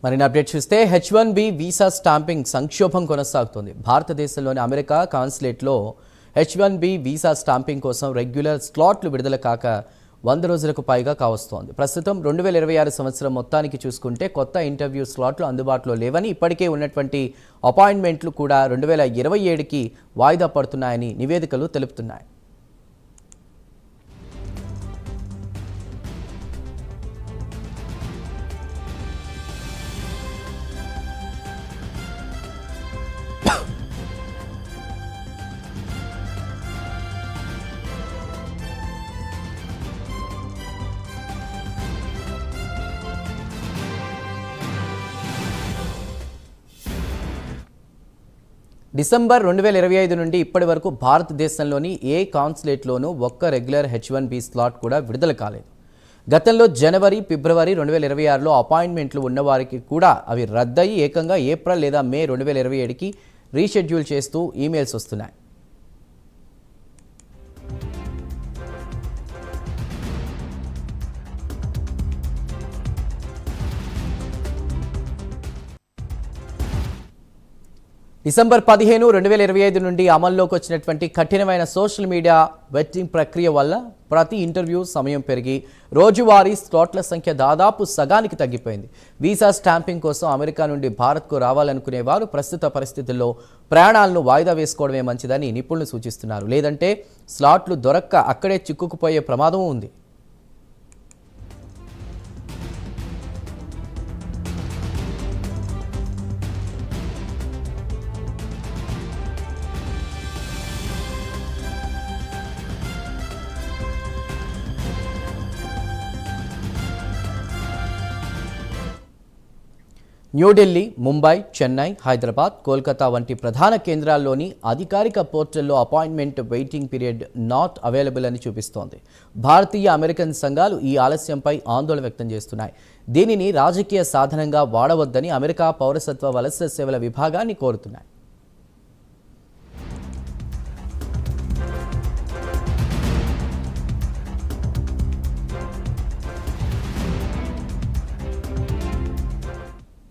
మరిన్ని అప్డేట్ చూస్తే H1B visa stamping సంక్షోభం కొనసాగుతోంది. భారతదేశంలోని అమెరికా కాన్సులేట్లో H1B వీసా స్టాంపింగ్ కోసం రెగ్యులర్ స్లాట్లు విడుదల కాక 100 రోజులకు పైగా కావస్తోంది. ప్రస్తుతం 2026 సంవత్సరం మొత్తానికి చూసుకుంటే కొత్త ఇంటర్వ్యూ స్లాట్లు అందుబాటులో లేవని, ఇప్పటికే ఉన్నటువంటి అపాయింట్మెంట్లు కూడా 2027కి వాయిదా పడుతున్నాయని నివేదికలు తెలుపుతున్నాయి. డిసెంబర్ 2025 నుండి ఇప్పటి వరకు భారతదేశంలోని ఏ కాన్సులేట్లోనూ ఒక్క రెగ్యులర్ H1B స్లాట్ కూడా విడుదల కాలేదు. గతంలో జనవరి, ఫిబ్రవరి 2026లో అపాయింట్మెంట్లు ఉన్నవారికి కూడా అవి రద్దయి ఏకంగా ఏప్రిల్ లేదా మే 2027కి రీషెడ్యూల్ చేస్తూ ఈమెయిల్స్ వస్తున్నాయి. డిసెంబర్ 15, 2025 నుండి అమల్లోకి వచ్చినటువంటి కఠినమైన సోషల్ మీడియా వెట్టింగ్ ప్రక్రియ వల్ల ప్రతి ఇంటర్వ్యూ సమయం పెరిగి రోజువారీ స్లాట్ల సంఖ్య దాదాపు సగానికి తగ్గిపోయింది. వీసా స్టాంపింగ్ కోసం అమెరికా నుండి భారత్కు రావాలనుకునే వారు ప్రస్తుత పరిస్థితుల్లో ప్రయాణాలను వాయిదా వేసుకోవడమే మంచిదని నిపుణులు సూచిస్తున్నారు. లేదంటే స్లాట్లు దొరక్క అక్కడే చిక్కుకుపోయే ప్రమాదం ఉంది. న్యూఢిల్లీ, ముంబై, చెన్నై, హైదరాబాద్, కోల్కతా వంటి ప్రధాన కేంద్రాల్లోని అధికారిక పోర్టల్లో appointment waiting period not available అని చూపిస్తోంది. భారతీయ అమెరికన్ సంఘాలు ఈ ఆలస్యంపై ఆందోళన వ్యక్తం చేస్తున్నాయి. దీనిని రాజకీయ సాధనంగా వాడవద్దని అమెరికా పౌరసత్వ వలస సేవల విభాగాన్ని కోరుతున్నాయి.